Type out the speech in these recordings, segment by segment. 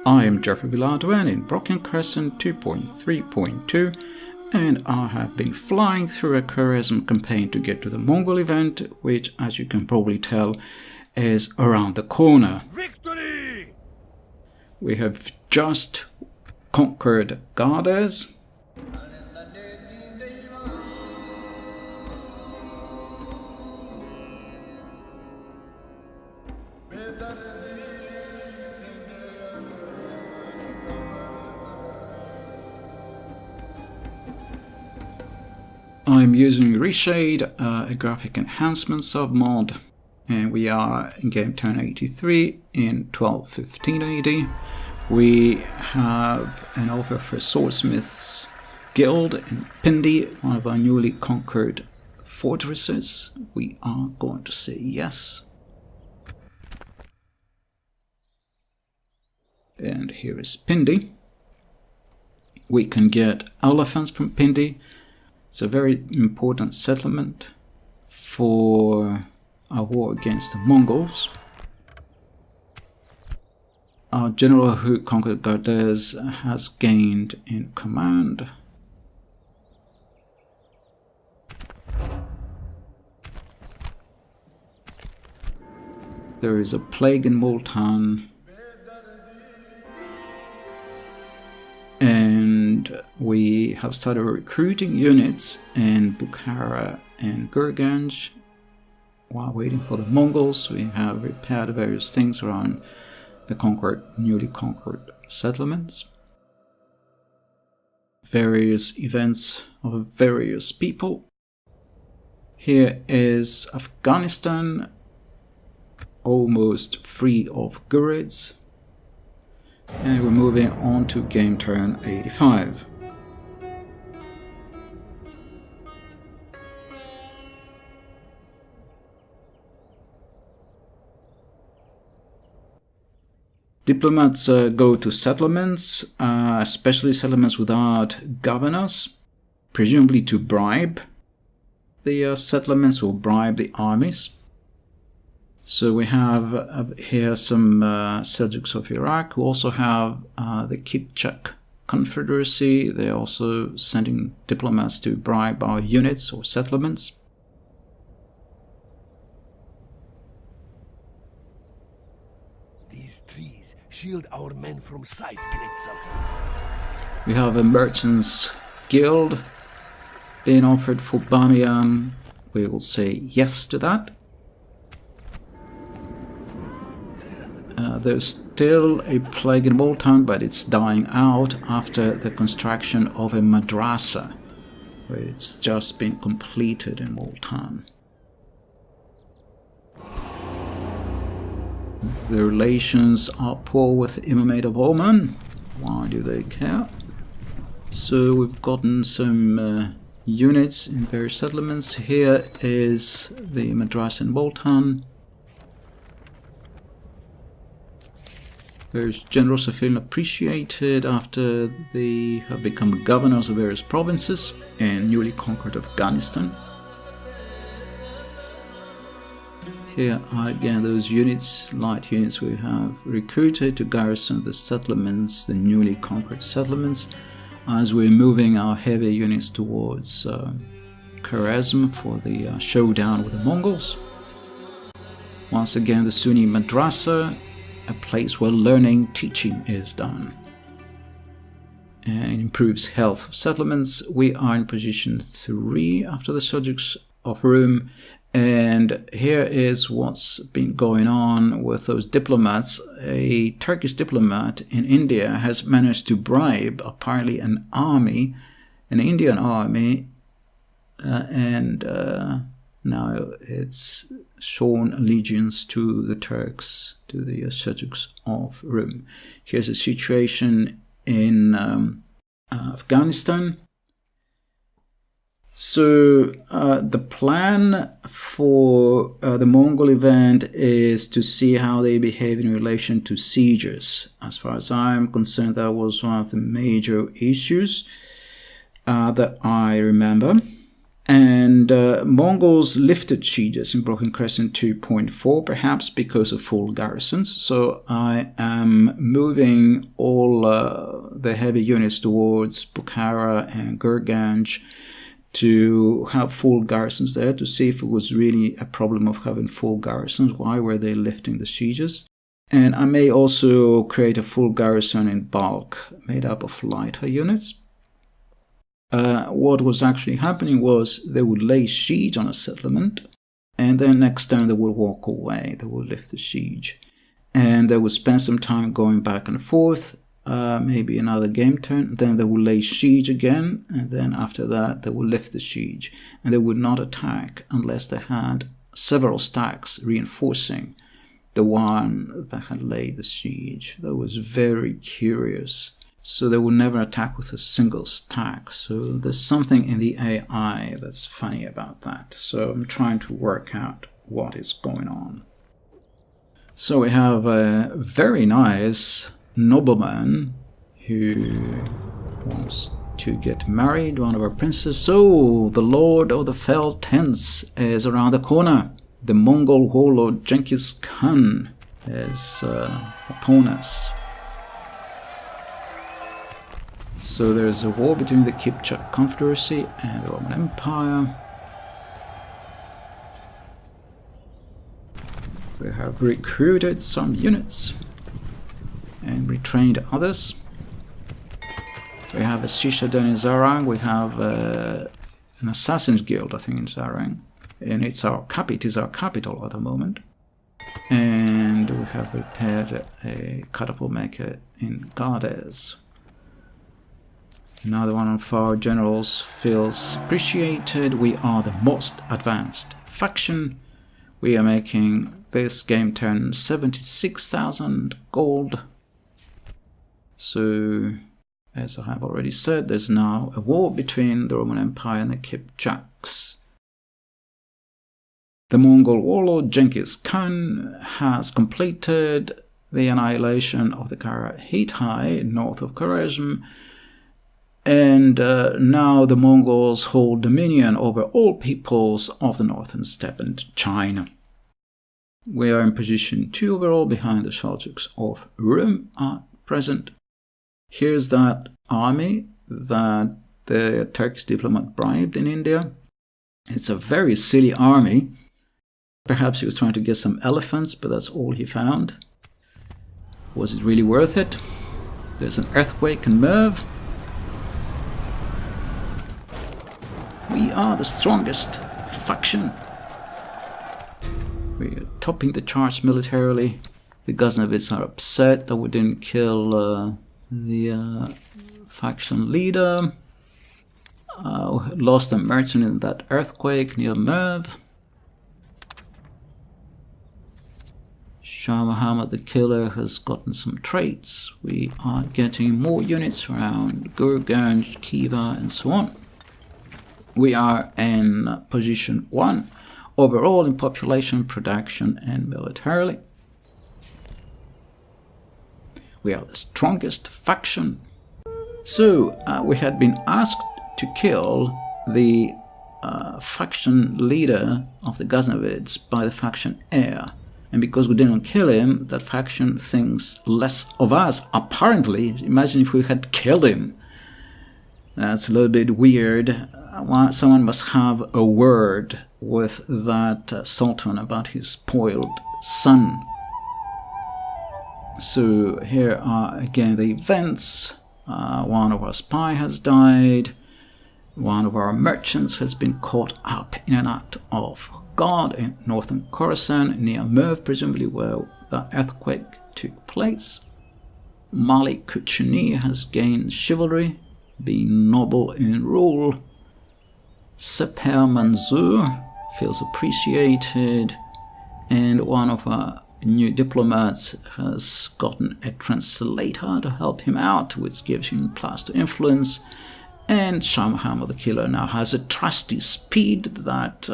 I am Jeffrey Villaduen in Broken Crescent 2.3.2, and I have been flying through a Khwarezm campaign to get to the Mongol event, which, as you can probably tell, is around the corner. Victory! We have just conquered Ghurid. I'm using Reshade, a graphic enhancement submod, and we are in game turn 83 in 1215 AD. We have an offer for Swordsmiths Guild in Pindi, one of our newly conquered fortresses. We are going to say yes. And here is Pindi. We can get elephants from Pindi. It's a very important settlement for our war against the Mongols. Our general who conquered Ghurid has gained in command. There is a plague in Multan. And we have started recruiting units in Bukhara and Gurganj. While waiting for the Mongols, we have repaired various things around the newly conquered settlements. Various events of various people. Here is Afghanistan, almost free of Ghurids. And we're moving on to game turn 85. Diplomats go to settlements, especially settlements without governors, presumably to bribe the settlements or bribe the armies. So we have here some Seljuks of Iraq who also have the Kipchak Confederacy. They're also sending diplomats to bribe our units or settlements. These trees shield our men from sight, Great Sultan. We have a Merchants Guild being offered for Bamiyan. We will say yes to that. There's still a plague in Multan, but it's dying out after the construction of a madrasa. It's just been completed in Multan. The relations are poor with the Imamate of Oman. Why do they care? So we've gotten some units in various settlements. Here is the madrasa in Multan. Various generals are feeling appreciated after they have become governors of various provinces and newly conquered Afghanistan. Here are again those units, light units we have recruited to garrison the settlements, the newly conquered settlements, as we're moving our heavy units towards Khwarezm for the showdown with the Mongols. Once again, the Sunni Madrasa, a place where learning, teaching is done. And it improves health of settlements. We are in position 3 after the Seljuks of Rum. And here is what's been going on with those diplomats. A Turkish diplomat in India has managed to bribe apparently an army, an Indian army, and now it's shown allegiance to the Turks, to the Seljuks of Rum. Here's the situation in Afghanistan. So the plan for the Mongol event is to see how they behave in relation to sieges. As far as I'm concerned, that was one of the major issues that I remember. And Mongols lifted sieges in Broken Crescent 2.4, perhaps because of full garrisons. So I am moving all the heavy units towards Bukhara and Gurganj to have full garrisons there, to see if it was really a problem of having full garrisons. Why were they lifting the sieges? And I may also create a full garrison in bulk made up of lighter units. What was actually happening was they would lay siege on a settlement, and then next turn they would walk away. They would lift the siege, and they would spend some time going back and forth, maybe another game turn. Then they would lay siege again, and then after that they would lift the siege, and they would not attack unless they had several stacks reinforcing the one that had laid the siege. That was very curious. So they would never attack with a single stack. So there's something in the AI that's funny about that. So I'm trying to work out what is going on. So we have a very nice nobleman who wants to get married, one of our princes. So the Lord of the Fell Tents is around the corner. The Mongol warlord Genghis Khan is upon us. So there's a war between the Kipchak Confederacy and the Roman Empire. We have recruited some units and retrained others. We have a Shishaden in Zarang. We have an Assassin's Guild, I think, in Zarang. And it is our capital at the moment. And we have repaired a catapult maker in Gades. Another one of our generals feels appreciated. We are the most advanced faction. We are making this game turn 76,000 gold. So, as I have already said, there's now a war between the Roman Empire and the Kipchaks. The Mongol warlord Genghis Khan has completed the annihilation of the Kara Hittite north of Khwarezm. And now the Mongols hold dominion over all peoples of the northern steppe and China. We are in position 2 overall behind the Seljuks of Rome at present. Here's that army that the Turkish diplomat bribed in India. It's a very silly army. Perhaps he was trying to get some elephants, but that's all he found. Was it really worth it? There's an earthquake in Merv. We are the strongest faction. We are topping the charts militarily. The Ghaznavids are upset that we didn't kill the faction leader. Lost a merchant in that earthquake near Merv. Shah Muhammad the Killer has gotten some traits. We are getting more units around Gurganj, Khiva, and so on. We are in position 1 overall in population, production, and militarily. We are the strongest faction. So we had been asked to kill the faction leader of the Ghaznavids by the faction heir. And because we didn't kill him, that faction thinks less of us, apparently. Imagine if we had killed him. That's a little bit weird. Someone must have a word with that sultan about his spoiled son. So here are again the events. One of our spies has died. One of our merchants has been caught up in an act of God in northern Khorasan, near Merv, presumably where the earthquake took place. Malik Kuchuni has gained chivalry, being noble in rule. Seper Manzoor feels appreciated, and one of our new diplomats has gotten a translator to help him out, which gives him plus to influence. And Shah Muhammad the Killer now has a trusty speed that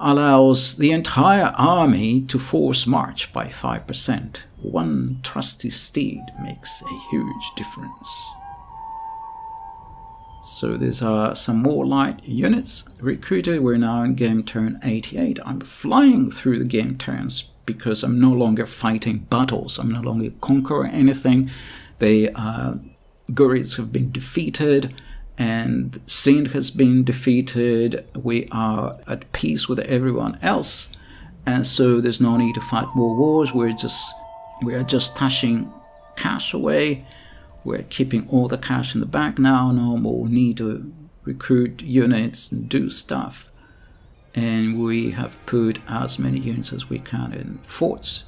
allows the entire army to force march by 5%. One trusty steed makes a huge difference. So these are some more light units recruited. We're now in game turn 88. I'm flying through the game turns because I'm no longer fighting battles. I'm no longer conquering anything. The Ghurids have been defeated and Sind has been defeated. We are at peace with everyone else. And so there's no need to fight more wars. We are just stashing cash away. We're keeping all the cash in the bank now. No more need to recruit units and do stuff. And we have put as many units as we can in forts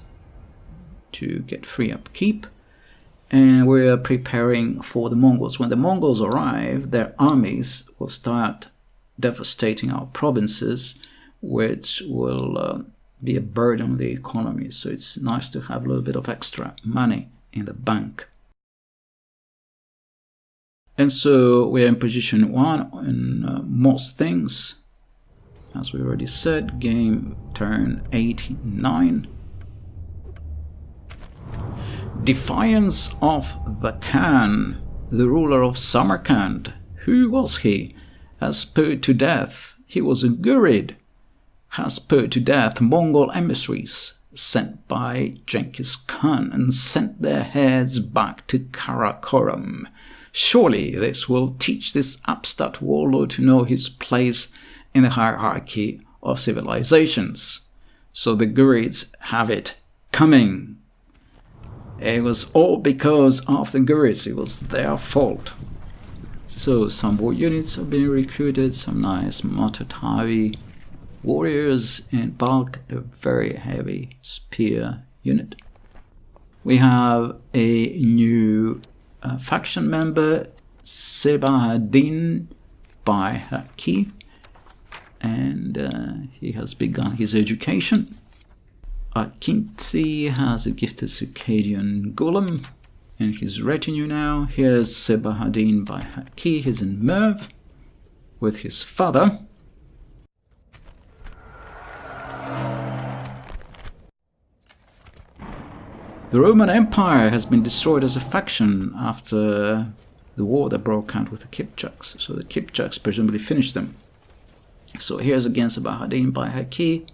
to get free upkeep. And we're preparing for the Mongols. When the Mongols arrive, their armies will start devastating our provinces, which will be a burden on the economy. So it's nice to have a little bit of extra money in the bank. And so we're in position 1 in most things. As we already said, game turn 89. Defiance of the Khan, the ruler of Samarkand. Who was he? Has put to death. He was a Ghurid. Has put to death Mongol emissaries sent by Genghis Khan and sent their heads back to Karakoram. Surely this will teach this upstart warlord to know his place in the hierarchy of civilizations. So the Ghurids have it coming. It was all because of the Ghurids. It was their fault. So some more units have been recruited. Some nice M2TW warriors in bulk. A very heavy spear unit. We have a new faction member, Sebahadin by Haki, and he has begun his education. Akinti has a gifted Circadian Golem in his retinue now. Here's Sebahadin by Haki. He's in Merv with his father. The Roman Empire has been destroyed as a faction after the war that broke out with the Kipchaks. So the Kipchaks presumably finished them. So here's again Sebahadin by Haki,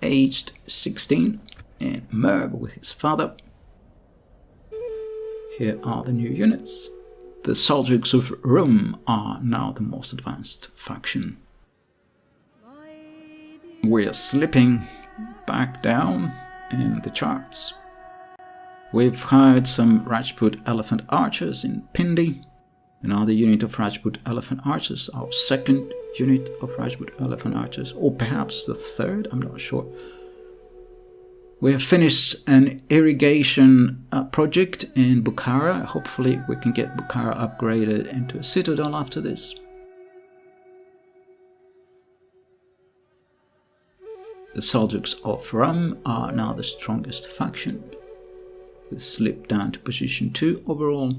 aged 16, in Merv with his father. Here are the new units. The Seljuks of Rome are now the most advanced faction. We are slipping back down in the charts. We've hired some Rajput Elephant Archers in Pindi, another unit of Rajput Elephant Archers, our second unit of Rajput Elephant Archers, or perhaps the third, I'm not sure. We have finished an irrigation project in Bukhara. Hopefully we can get Bukhara upgraded into a citadel after this. The Seljuks of Rum are now the strongest faction. We've slipped down to position 2 overall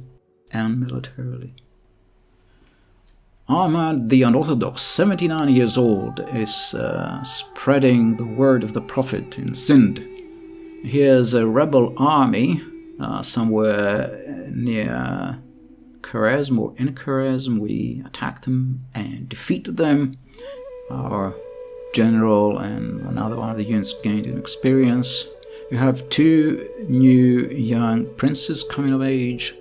and militarily. Ahmad the Unorthodox, 79 years old, is spreading the word of the Prophet in Sind. Here's a rebel army somewhere near Khwarezm or in Khwarezm. We attacked them and defeated them. Our general and another one of the units gained in experience. You have 2 new young princes coming of age.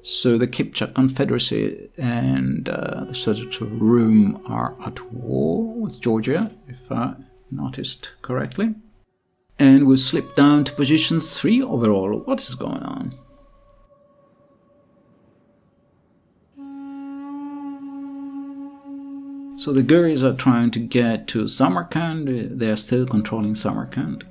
So the Kipchak Confederacy and the Seljuks of Rome are at war with Georgia, if I noticed correctly. And we slipped down to position 3 overall. What is going on? So the Ghurids are trying to get to Samarkand. They are still controlling Samarkand.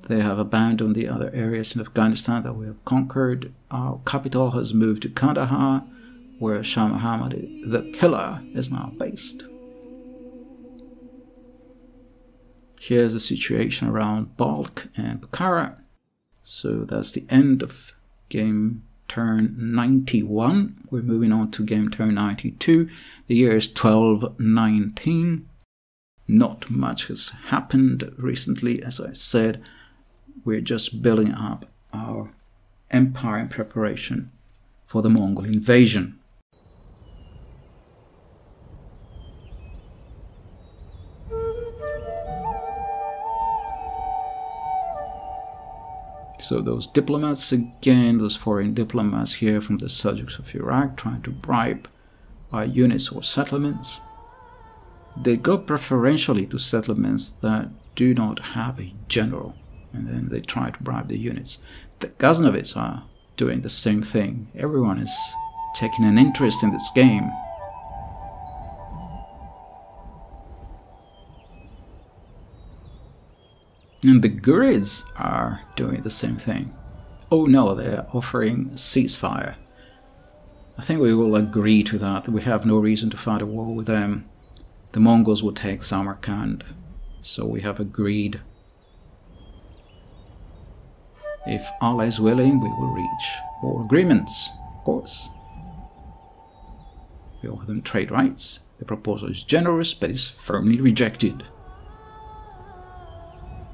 They have abandoned the other areas in Afghanistan that we have conquered. Our capital has moved to Kandahar, where Shah Muhammad the Killer is now based. Here's the situation around Balkh and Bukhara. So that's the end of game turn 91. We're moving on to game turn 92. The year is 1219. Not much has happened recently, as I said. We're just building up our empire in preparation for the Mongol invasion. So those diplomats again, those foreign diplomats here from the subjects of Iraq trying to bribe our units or settlements. They go preferentially to settlements that do not have a general, and then they try to bribe the units. The Ghaznavids are doing the same thing. Everyone is taking an interest in this game. And the Ghurids are doing the same thing. Oh no, they're offering ceasefire. I think we will agree to that. We have no reason to fight a war with them. The Mongols will take Samarkand. So we have agreed. If Allah is willing, we will reach war agreements, of course. We offer them trade rights. The proposal is generous, but is firmly rejected.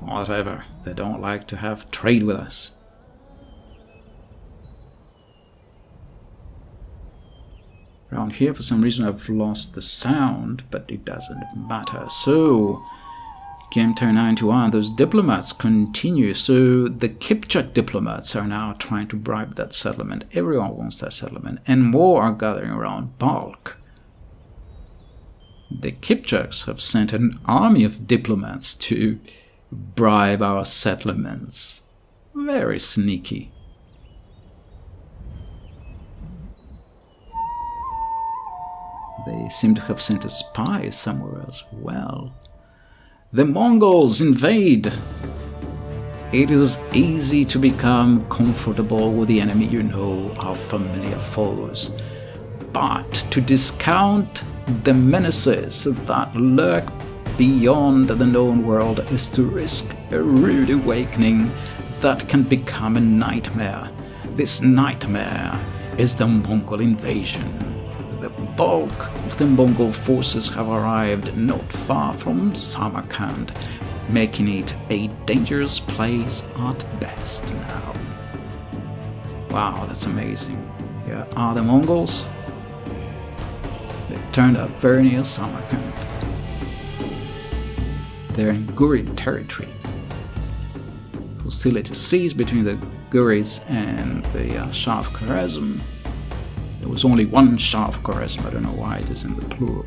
Whatever, they don't like to have trade with us. Around here, for some reason, I've lost the sound, but it doesn't matter. So, game turn 9 to 1, those diplomats continue. So, the Kipchak diplomats are now trying to bribe that settlement. Everyone wants that settlement, and more are gathering around Balkh. The Kipchaks have sent an army of diplomats to bribe our settlements. Very sneaky. They seem to have sent a spy somewhere as well. The Mongols invade. It is easy to become comfortable with the enemy you know, our familiar foes. But to discount the menaces that lurk beyond the known world is to risk a rude awakening that can become a nightmare. This nightmare is the Mongol invasion. The bulk of the Mongol forces have arrived not far from Samarkand, making it a dangerous place at best now. Wow, that's amazing. Here are the Mongols. They turned up very near Samarkand. They're in Ghurid territory. Hostility ceased between the Ghurids and the Shah of Khwarezm. There was only one Shah of Khwarezm, I don't know why it is in the plural.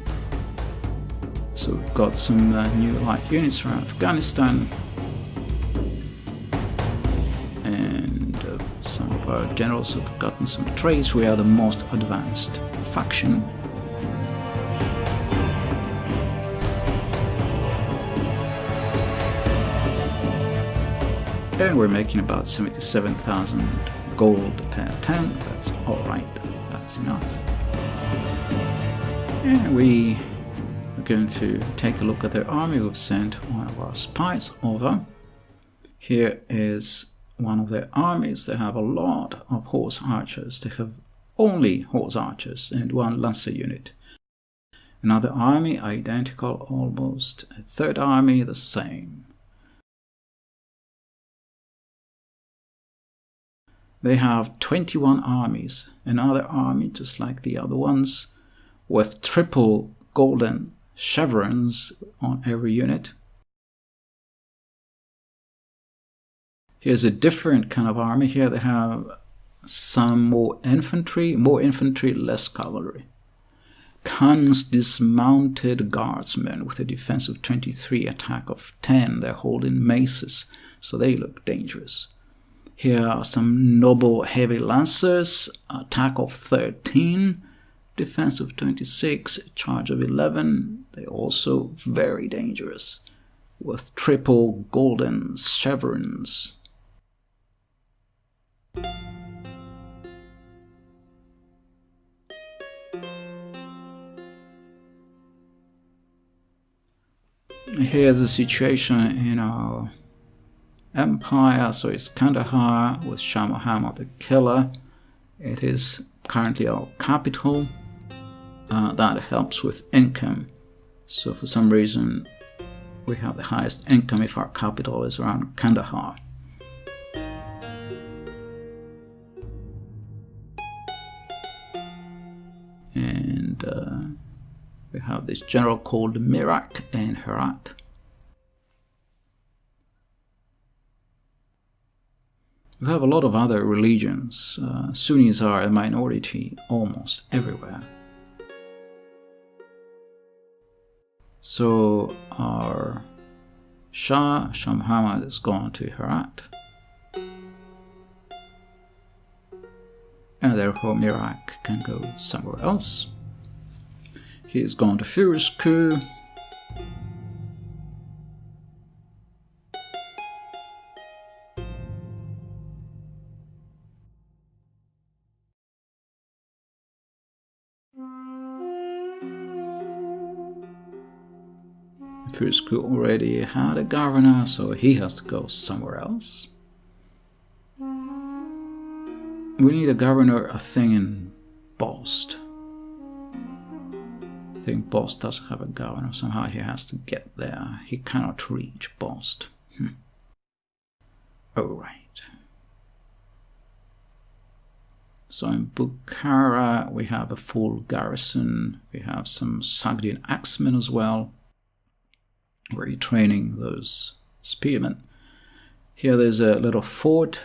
So we've got some new light units around Afghanistan. And some of our generals have gotten some trades. We are the most advanced faction. And we're making about 77,000 gold per 10. That's alright, that's enough. And we are going to take a look at their army. We've sent one of our spies over. Here is one of their armies. They have a lot of horse archers. They have only horse archers and one lancer unit. Another army, identical almost. A third army, the same. They have 21 armies, another army just like the other ones, with triple golden chevrons on every unit. Here's a different kind of army. Here they have some more infantry, less cavalry. Khan's dismounted guardsmen with a defense of 23, attack of 10. They're holding maces, so they look dangerous. Here are some noble heavy lancers, attack of 13, defense of 26, charge of 11. They're also very dangerous, with triple golden chevrons. Here's the situation in our empire. So it's Kandahar with Shah Muhammad the Killer. It is currently our capital. That helps with income. So for some reason we have the highest income if our capital is around Kandahar. And we have this general called Mirak and Herat. We have a lot of other religions. Sunnis are a minority almost everywhere. So our Shah Muhammad has gone to Herat. And therefore Iraq can go somewhere else. He's gone to Firuzkoh. Firuzkoh already had a governor, so he has to go somewhere else. We need a governor, I think, in Bost. I think Bost doesn't have a governor. Somehow he has to get there. He cannot reach Bost. Alright. So in Bukhara we have a full garrison. We have some Sogdian axemen as well. We're training those spearmen. Here there's a little fort.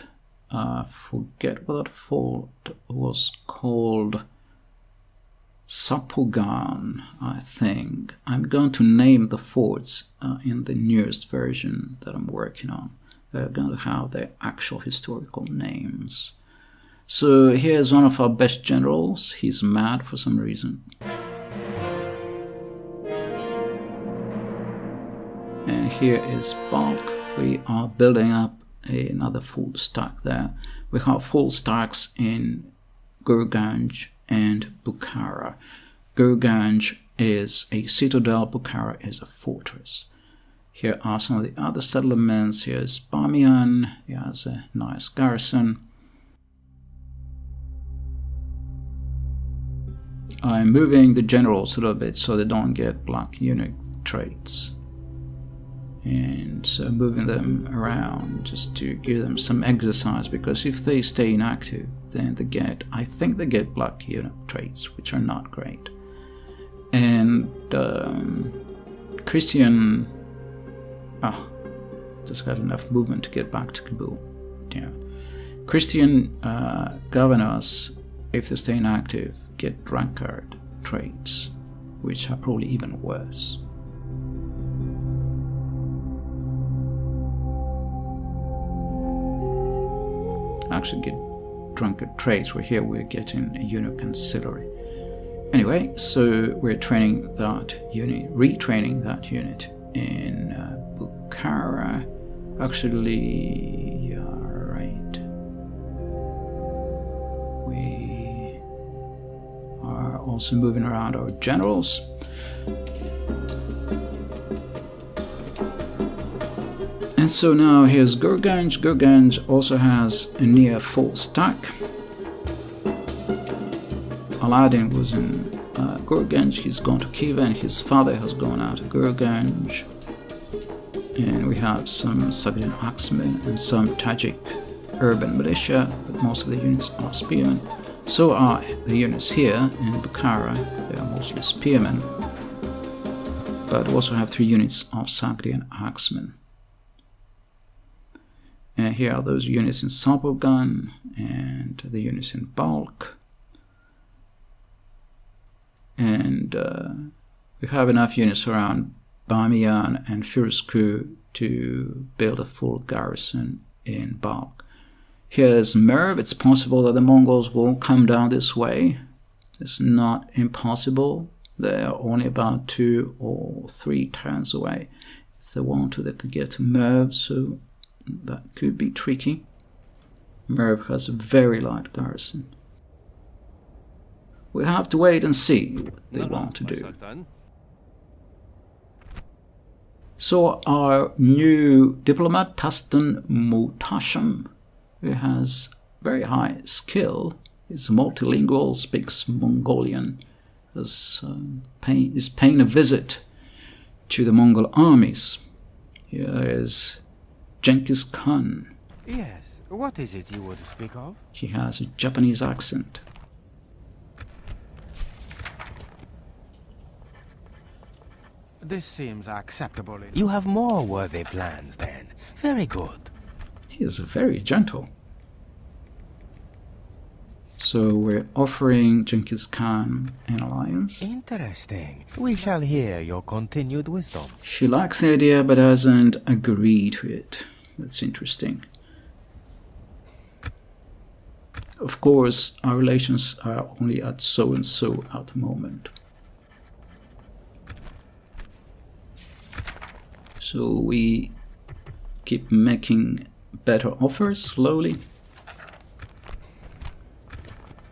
Forget what that fort was called. Sapugan, I think. I'm going to name the forts in the newest version that I'm working on. They're going to have their actual historical names. So here's one of our best generals. He's mad for some reason. And here is Balkh. We are building up another full stack there. We have full stacks in Gurganj and Bukhara. Gurganj is a citadel, Bukhara is a fortress. Here are some of the other settlements. Here's Bamiyan, he has a nice garrison. I'm moving the generals a little bit so they don't get black eunuch traits. And so moving them around just to give them some exercise, because if they stay inactive then I think they get black eunuch traits, which are not great. And Christian just got enough movement to get back to Kabul. Yeah. Christian governors, if they stay inactive, get drunkard traits, which are probably even worse. Actually get drunkard traits, where here we're getting a eunuch ancillary. Anyway, so we're training that unit, retraining that unit in Bukhara. Actually, yeah, right. We are also moving around our generals. And so now here's Gurganj. Gurganj also has a near full stack. Aladdin was in Gurganj, he's gone to Khiva, and his father has gone out to Gurganj. And we have some Sogdian axemen and some Tajik urban militia, but most of the units are spearmen. So are the units here in Bukhara, they are mostly spearmen. But we also have 3 units of Sogdian axemen. And here are those units in Sapugan and the units in Balkh. And we have enough units around Bamiyan and Firuzkoh to build a full garrison in Balkh. Here's Merv. It's possible that the Mongols will come down this way. It's not impossible. They're only about 2 or 3 turns away. If they want to, they could get to Merv, so that could be tricky. Merv has a very light garrison. We have to wait and see what they want to do. So our new diplomat, Tastan Muhtasham, who has very high skill, is multilingual, speaks Mongolian, is paying a visit to the Mongol armies. Here is Genghis Khan. Yes, what is it you would speak of? He has a Japanese accent. This seems acceptable. You have more worthy plans, then. Very good. He is very gentle. So we're offering Genghis Khan an alliance. Interesting. We shall hear your continued wisdom. She likes the idea but hasn't agreed to it. That's interesting. Of course, our relations are only at so and so at the moment. So we keep making better offers slowly.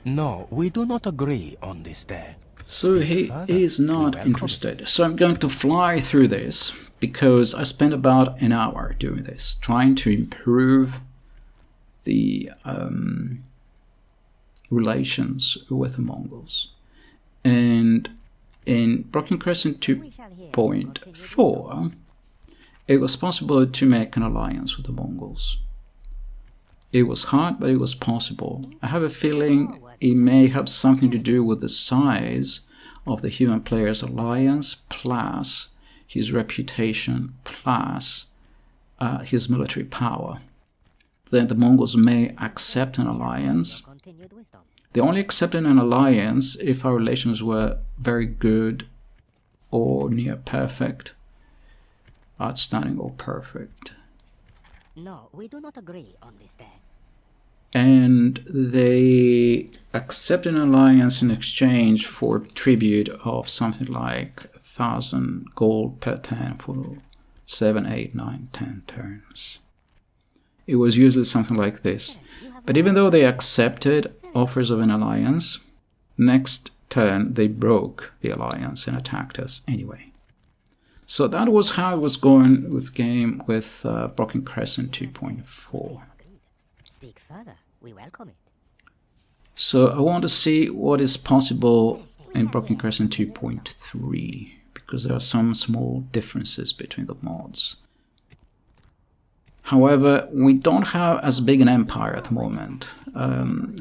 No, we do not agree on this day. So he is not interested. So I'm going to fly through this because I spent about an hour doing this, trying to improve the relations with the Mongols. And in Broken Crescent 2.4, it was possible to make an alliance with the Mongols. It was hard, but it was possible. I have a feeling it may have something to do with the size of the human player's alliance, plus his reputation, plus his military power. Then the Mongols may accept an alliance. They only accepted an alliance if our relations were very good or near perfect, outstanding or perfect. No, we do not agree on this day. And they accepted an alliance in exchange for tribute of something like 1,000 gold per turn for 7, 8, 9, 10 turns. It was usually something like this. But even though they accepted offers of an alliance, next turn they broke the alliance and attacked us anyway. So that was how it was going with game with Broken Crescent 2.4. Speak further. We welcome it. So I want to see what is possible in Broken Crescent 2.3 because there are some small differences between the mods. However, we don't have as big an empire at the moment.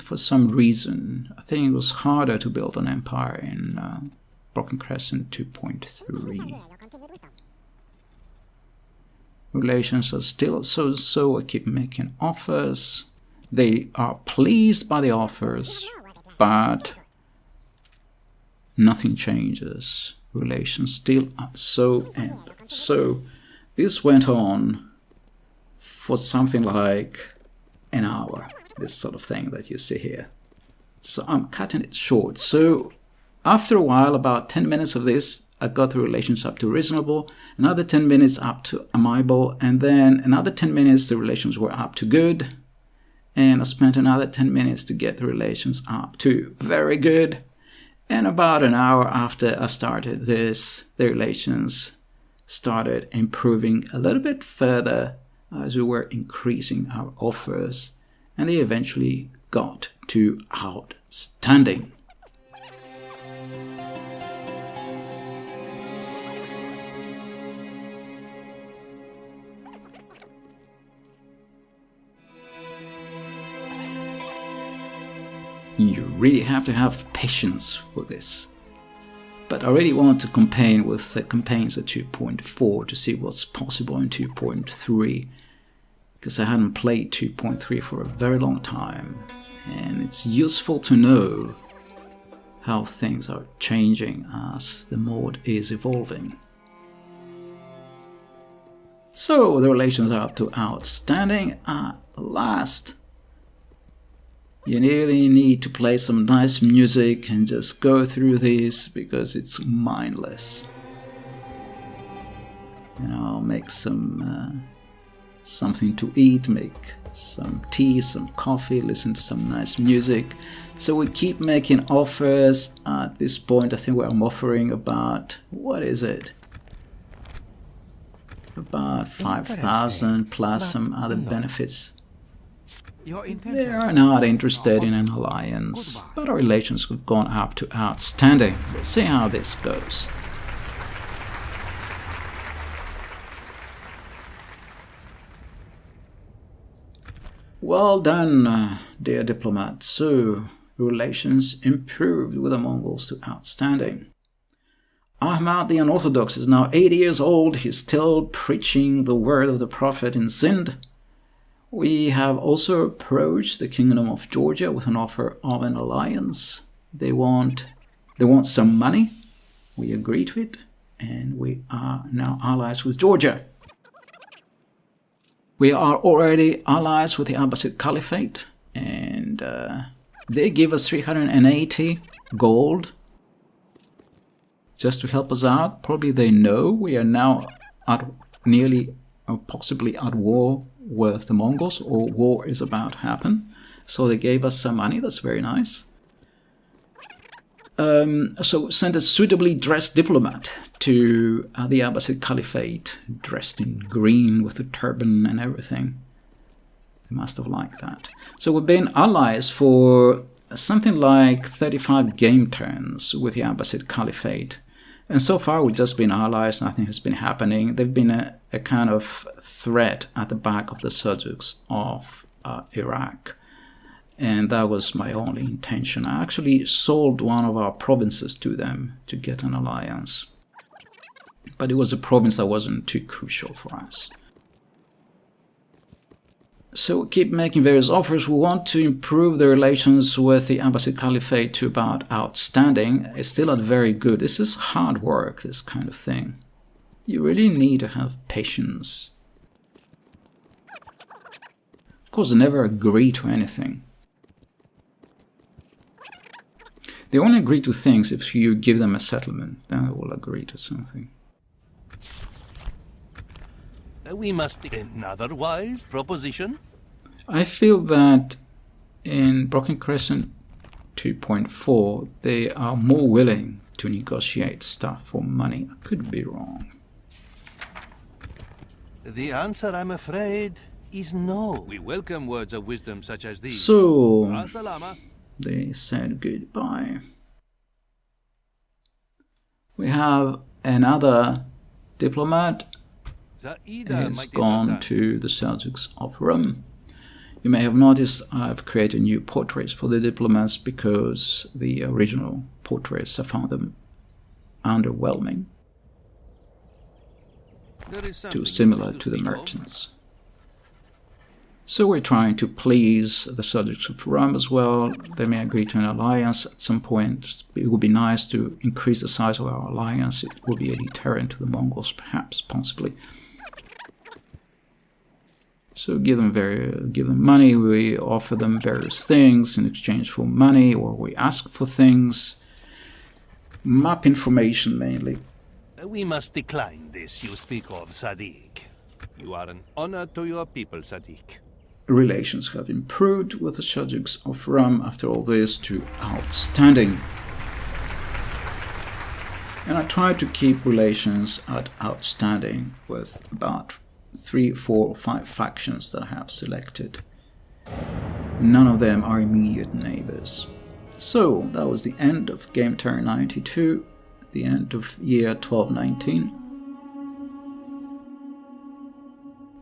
For some reason, I think it was harder to build an empire in Broken Crescent 2.3. Relations are still so-so. I keep making offers. They are pleased by the offers, but nothing changes. Relations still are so end. So this went on for something like an hour, this sort of thing that you see here. So I'm cutting it short. So after a while, about 10 minutes of this, I got the relations up to reasonable, another 10 minutes up to amiable, and then another 10 minutes the relations were up to good, and I spent another 10 minutes to get the relations up to very good, and about an hour after I started this, the relations started improving a little bit further as we were increasing our offers, and they eventually got to outstanding. You really have to have patience for this. But I really want to campaign with the campaigns at 2.4 to see what's possible in 2.3, because I hadn't played 2.3 for a very long time, and it's useful to know how things are changing as the mod is evolving. So the relations are up to outstanding at last. You really need to play some nice music and just go through this because it's mindless. And I'll make some something to eat, make some tea, some coffee, listen to some nice music. So we keep making offers. At this point, I think I'm offering about, what is it? About 5,000 plus some other benefits. They are not interested in an alliance, but our relations have gone up to outstanding. Let's see how this goes. Well done, dear diplomat. So, relations improved with the Mongols to outstanding. Ahmad the Unorthodox is now 80 years old. He's still preaching the word of the Prophet in Sind. We have also approached the Kingdom of Georgia with an offer of an alliance. They want some money. We agree to it, and we are now allies with Georgia. We are already allies with the Abbasid Caliphate, and they give us 380 gold just to help us out. Probably they know we are now at nearly or possibly at war with the Mongols, or war is about to happen. So they gave us some money. That's very nice. So sent a suitably dressed diplomat to the Abbasid Caliphate, dressed in green with a turban and everything. They must have liked that. So we've been allies for something like 35 game turns with the Abbasid Caliphate. And so far we've just been allies, nothing has been happening. They've been a kind of threat at the back of the Seljuks of Iraq. And that was my only intention. I actually sold one of our provinces to them to get an alliance. But it was a province that wasn't too crucial for us. So we keep making various offers. We want to improve the relations with the Abbasid Caliphate to about outstanding. It's still not very good. This is hard work, this kind of thing. You really need to have patience. Of course, they never agree to anything. They only agree to things if you give them a settlement. Then they will agree to something. We must take another wise proposition. I feel that in Broken Crescent 2.4, they are more willing to negotiate stuff for money. I could be wrong. The answer, I'm afraid, is no. We welcome words of wisdom such as these. So, Assalamu. they said goodbye. We have another diplomat. He's gone to the Seljuks of Rome. You may have noticed I've created new portraits for the diplomats because the original portraits, I found them underwhelming. Too similar to the merchants. So we're trying to please the Seljuks of Rome as well. They may agree to an alliance at some point. It would be nice to increase the size of our alliance. It would be a deterrent to the Mongols, perhaps, possibly. So give them money. We offer them various things in exchange for money, or we ask for things. Map information mainly. We must decline this you speak of, Sadiq. You are an honor to your people, Sadiq. Relations have improved with the Seljuks of Rum after all this to outstanding. And I try to keep relations at outstanding with about 3, 4, 5 factions that I have selected. None of them are immediate neighbors. So that was the end of Game Turn 92, the end of year 1219.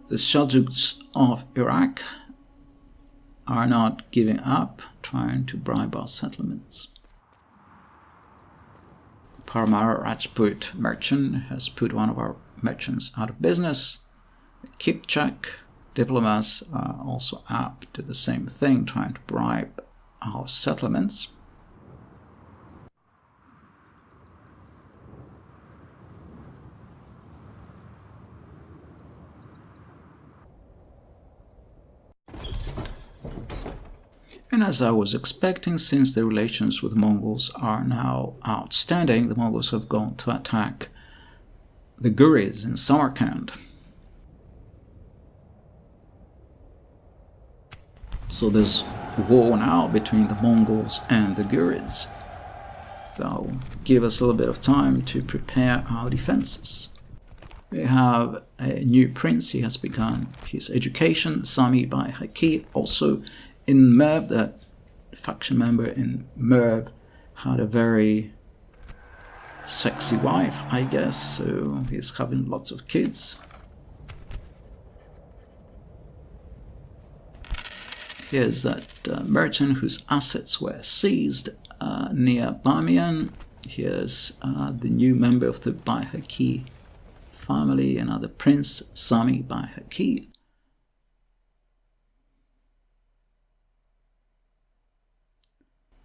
The Seljuks of Iraq are not giving up, trying to bribe our settlements. Parmar Rajput merchant has put one of our merchants out of business. The Kipchak diplomats are also up to the same thing, trying to bribe our settlements. And as I was expecting, since the relations with the Mongols are now outstanding, the Mongols have gone to attack the Ghurids in Samarkand. So there's war now between the Mongols and the Ghurids. That'll give us a little bit of time to prepare our defenses. We have a new prince. He has begun his education, Sami by Haki, also in Merv. That faction member in Merv had a very sexy wife, I guess, so he's having lots of kids. Here's that merchant whose assets were seized near Bamiyan. Here's the new member of the Baihaqi family, another prince, Sami Baihaqi.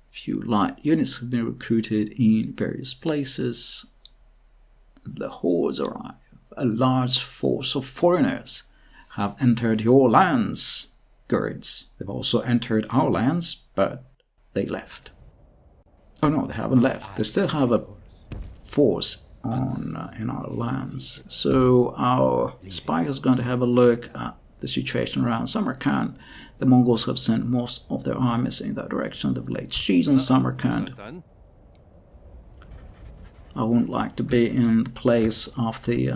Few light units have been recruited in various places. The hordes arrive. A large force of foreigners have entered your lands, Ghurids. They've also entered our lands, but they left. Oh no, they haven't left. They still have a force in our lands. So our spy is going to have a look at the situation around Samarkand. The Mongols have sent most of their armies in that direction. They've laid siege on Samarkand. I wouldn't like to be in the place of the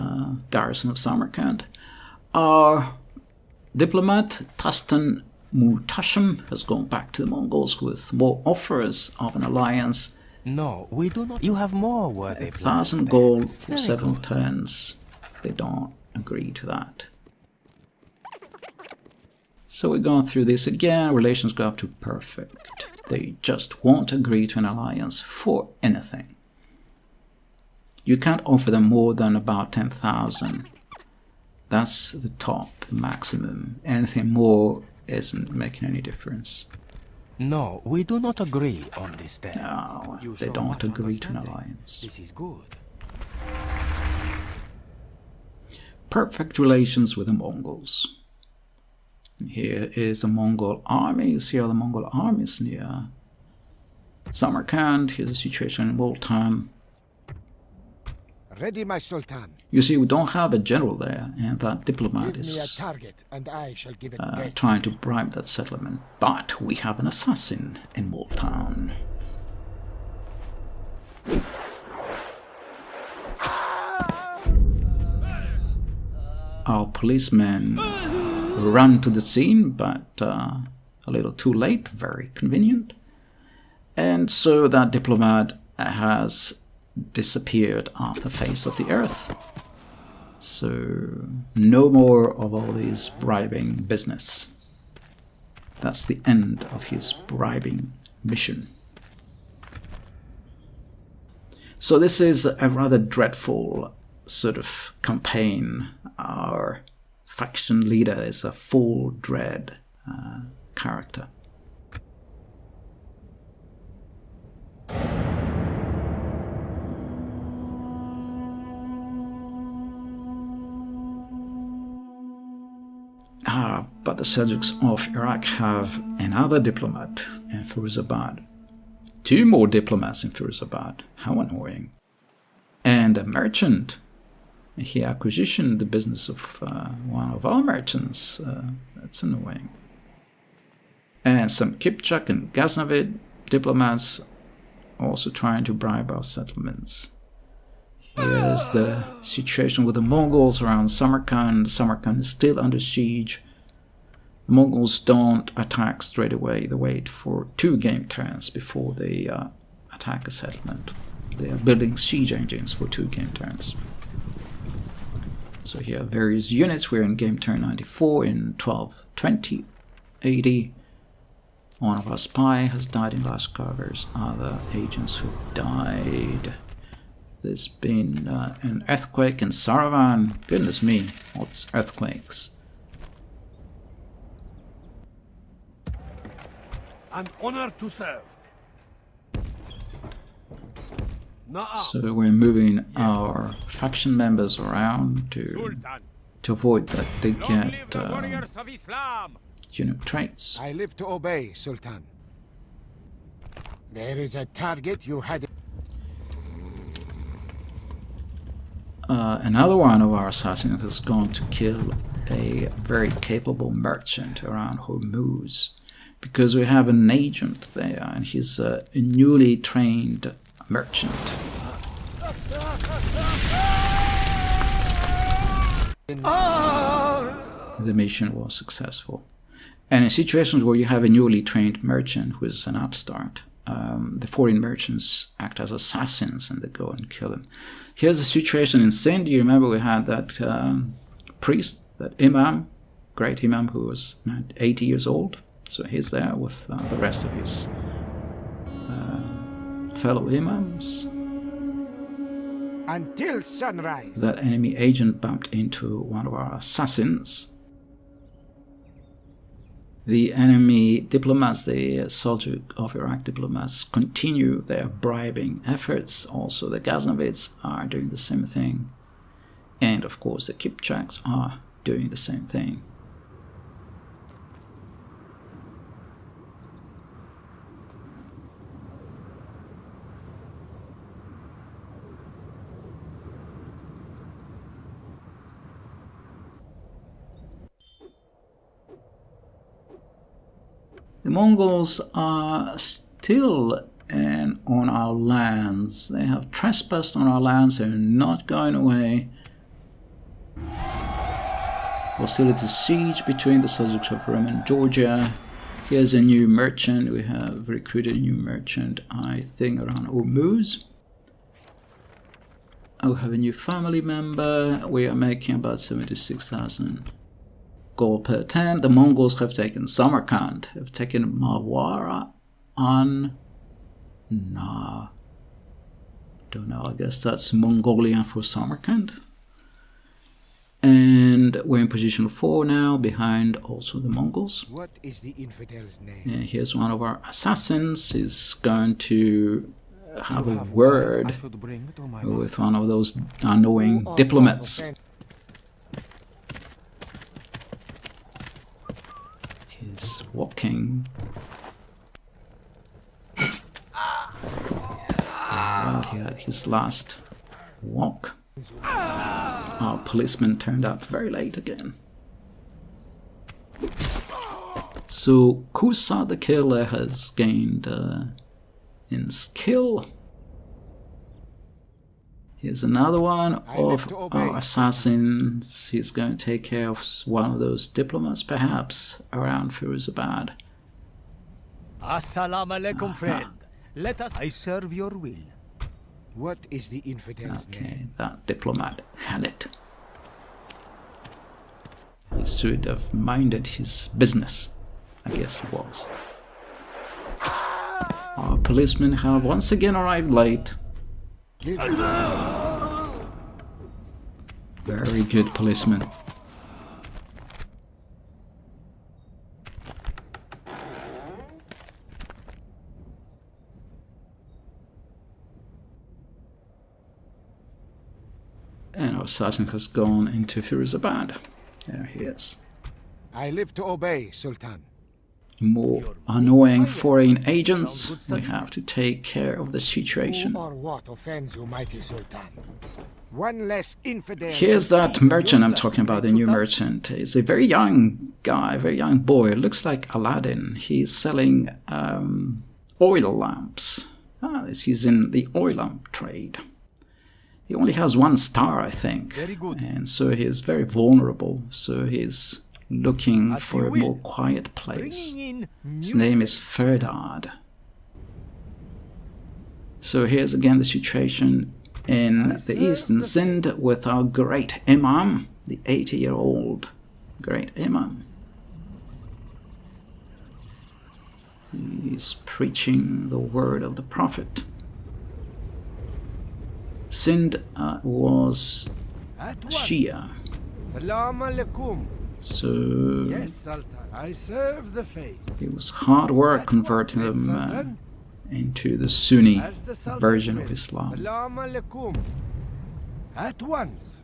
garrison of Samarkand. Our diplomat, Tastan Murtasham, has gone back to the Mongols with more offers of an alliance. No, we do not. You have more worthy 1,000 gold for 7 turns. They don't agree to that. So we're going through this again. Relations go up to perfect. They just won't agree to an alliance for anything. You can't offer them more than about 10,000. That's the top, the maximum. Anything more isn't making any difference. No, we do not agree on this day. No, they don't agree to an alliance. This is good. Perfect relations with the Mongols. Here is the Mongol armies. Here are the Mongol armies near Samarkand. Here's the situation in Multan. Ready, my Sultan. You see, we don't have a general there, and that diplomat Give me a is target, and I shall give it trying to bribe that settlement. But we have an assassin in Multan. Our policemen run to the scene, but a little too late, very convenient. And so that diplomat has disappeared off the face of the earth. So no more of all this bribing business. That's the end of his bribing mission. So this is a rather dreadful sort of campaign. Our faction leader is a full dread character. But the Seljuks of Iraq have another diplomat in Firuzabad. 2 more diplomats in Firuzabad. How annoying. And a merchant. He acquisitioned the business of one of our merchants. That's annoying. And some Kipchak and Ghaznavid diplomats also trying to bribe our settlements. Here's the situation with the Mongols around Samarkand. Samarkand is still under siege. The Mongols don't attack straight away. They wait for 2 game turns before they attack a settlement. They are building siege engines for 2 game turns. So here are various units. We're in game turn 94 in 1220 AD. One of our spy has died in Lashkar. There's other agents who've died. There's been an earthquake in Saravan. Goodness me, all these earthquakes. An honor to serve. So we're moving our faction members around to avoid that they get unit traits. I live to obey, Sultan. There is a target you had. Another one of our assassins has gone to kill a very capable merchant around Hormuz, because we have an agent there, and he's a newly trained merchant. The mission was successful. And in situations where you have a newly trained merchant who is an upstart, the foreign merchants act as assassins and they go and kill him. Here's the situation in Sindh. You remember we had that priest, that imam, great imam who was 80 years old. So he's there with the rest of his fellow imams. Until sunrise. That enemy agent bumped into one of our assassins. The enemy diplomats, the Seljuk of Iraq diplomats, continue their bribing efforts. Also, the Ghaznavids are doing the same thing. And of course, the Kipchaks are doing the same thing. The Mongols are still on our lands. They have trespassed on our lands. They're not going away. Hostility siege between the Seljuks of Rome and Georgia. Here's a new merchant. We have recruited a new merchant, I think, around Ormuz. We have a new family member. We are making about 76,000 gold per 10. The Mongols have taken Samarkand, have taken Mawara on. Nah. Don't know, I guess that's Mongolian for Samarkand. And we're in position 4 now, behind also the Mongols. What is the infidel's name? And here's one of our assassins. He's going to have a word with one of those annoying diplomats. He's walking. Well, he had his last walk. Our policeman turned up very late again. So Kusa the killer has gained in skill. Here's another one of our assassins. He's going to take care of one of those diplomats, perhaps, around Firuzabad. Assalamu alaikum, friend. Let us. I serve your will. What is the infidel's name? Okay, that diplomat had it. He should have minded his business. I guess he was. Our policemen have once again arrived late. Very good policeman. And our assassin has gone into Firuzabad. There he is. I live to obey, Sultan. More annoying foreign agents. We have to take care of the situation. Who or what offends you, mighty Sultan? One less infidel. Here's that merchant I'm talking about, the new merchant. He's a very young guy, very young boy. Looks like Aladdin. He's selling oil lamps. He's in the oil lamp trade. He only has 1 star, I think. Very good. And so he's very vulnerable. So he's looking for a more quiet place. His name is Ferdad. So here's again the situation in the east in Sind with our great Imam, the 80-year-old great Imam. He's preaching the word of the Prophet. Sind was Shia. Salam alaikum. So Yes, Sultan. I serve the faith. it was hard work converting them into the Sunni As the Sultan version of will. Islam. Salam alaikum. At once.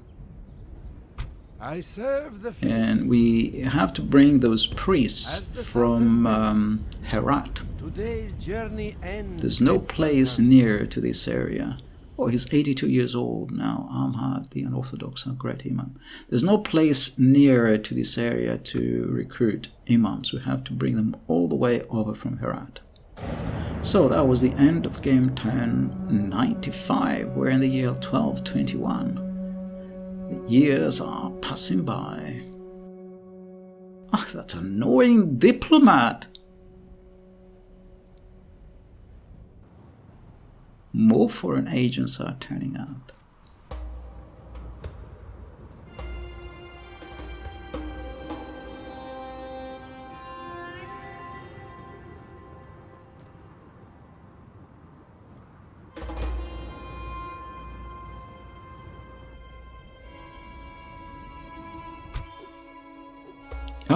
I serve the faith. And we have to bring those priests from Herat. Today's journey ends. There's no with place Sultan. near to this area. Oh, he's 82 years old now. Amhad, the unorthodox, a great imam. There's no place nearer to this area to recruit imams. We have to bring them all the way over from Herat. So that was the end of game turn 95. We're in the year 1221. The years are passing by. Ah, that annoying diplomat! More foreign agents are turning up.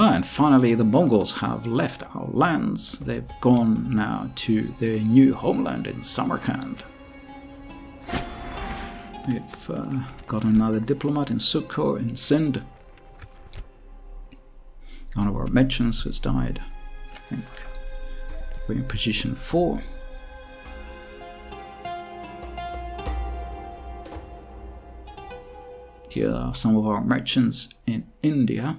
And finally, the Mongols have left our lands. They've gone now to their new homeland in Samarkand. We've got another diplomat in Sukhor in Sindh. One of our merchants has died. I think we're in position 4. Here are some of our merchants in India.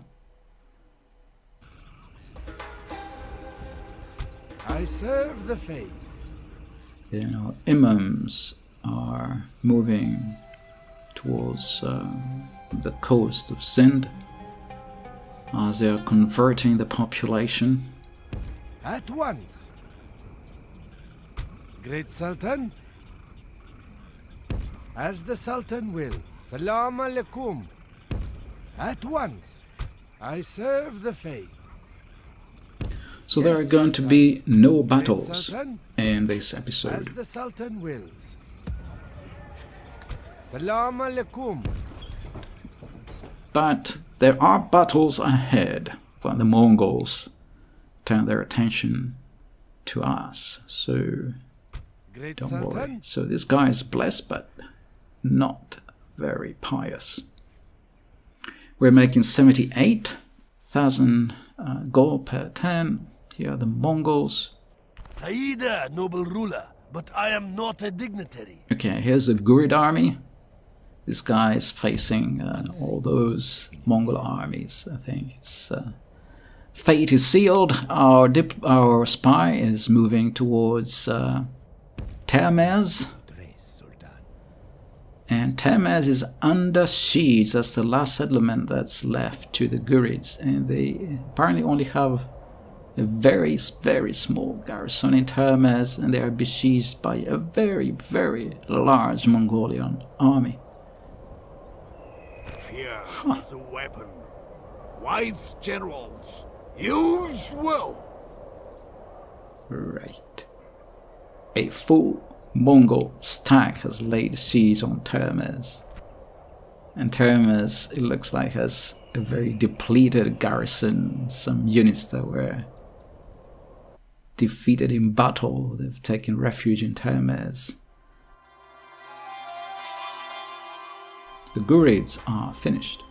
I serve the faith. You know, imams are moving towards the coast of Sindh as they are converting the population. At once. Great Sultan. As the Sultan wills. Salam alaikum. At once. I serve the faith. So there are Yes, going to Sultan. be no Great battles Sultan. in this As episode. the Sultan wills. Salam alaikum. But there are battles ahead when the Mongols turn their attention to us. So Great don't Sultan. worry. So this guy is blessed but not very pious. We're making 78,000 gold per turn. Here are the Mongols. Saida, noble ruler, but I am not a dignitary. Okay, here's the Ghurid army. This guy is facing all those Mongol armies. I think his fate is sealed. Our spy is moving towards Termez. And Termez is under siege. That's the last settlement that's left to the Ghurids. And they apparently only have a very, very small garrison in Termez. And they are besieged by a very, very large Mongolian army. Fear is a weapon. Wise generals, use well. Right. A full Mongol stack has laid siege on Termez. And Termez, it looks like, has a very depleted garrison. Some units that were defeated in battle, they've taken refuge in Termez. The Ghurids are finished.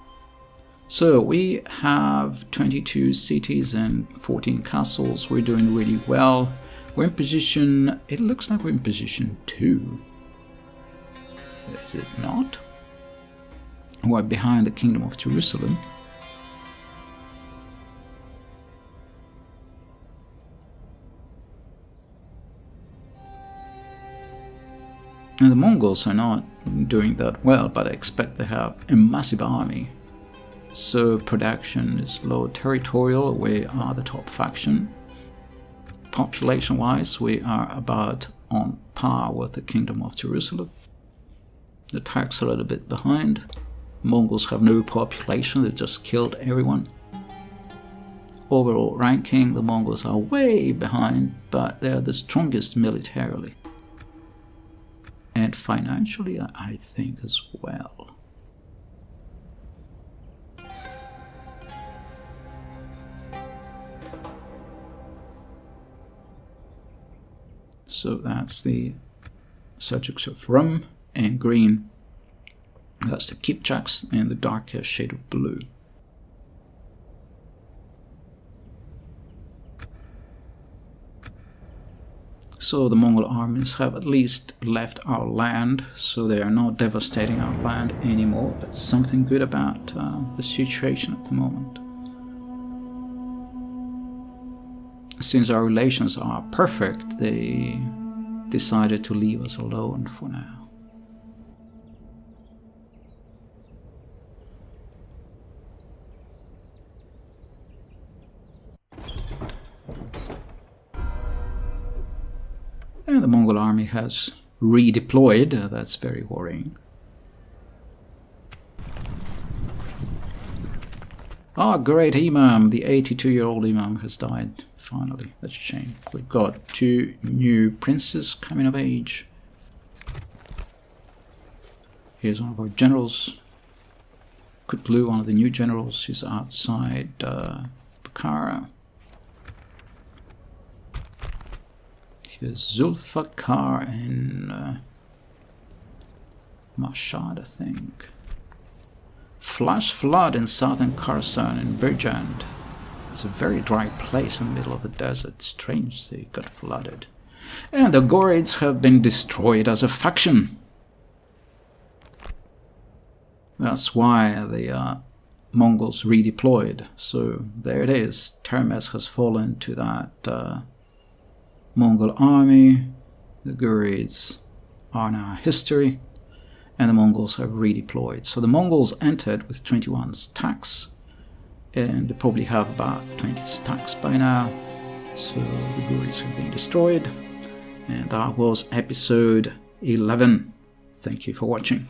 So we have 22 cities and 14 castles. We're doing really well. We're in position, it looks like we're in position 2. Is it not? We're behind the Kingdom of Jerusalem. And the Mongols are not doing that well, but I expect they have a massive army. So production is low. Territorial, we are the top faction. Population-wise, we are about on par with the Kingdom of Jerusalem. The Turks are a little bit behind. Mongols have no population, they just killed everyone. Overall ranking, the Mongols are way behind, but they are the strongest militarily. And financially, I think as well. So that's the subjects of Rum, and green, that's the Kipchaks, and the darker shade of blue. So the Mongol armies have at least left our land, so they are not devastating our land anymore. That's something good about the situation at the moment. Since our relations are perfect, they decided to leave us alone for now. And the Mongol army has redeployed. That's very worrying. Ah, great Imam. The 82-year-old Imam has died. Finally, that's a shame. We've got 2 new princes coming of age. Here's one of our generals. Kutlu, one of the new generals, is outside Zulfikar. Here's Zulfikar and Mashhad, I think. Flash flood in southern Khorasan and Birjand. It's a very dry place in the middle of the desert. Strange they got flooded. And the Ghurids have been destroyed as a faction. That's why the Mongols redeployed. So there it is. Termes has fallen to that Mongol army. The Ghurids are now history. And the Mongols have redeployed. So the Mongols entered with 21 stacks. And they probably have about 20 stacks by now. So the Ghurids have been destroyed. And that was episode 11. Thank you for watching.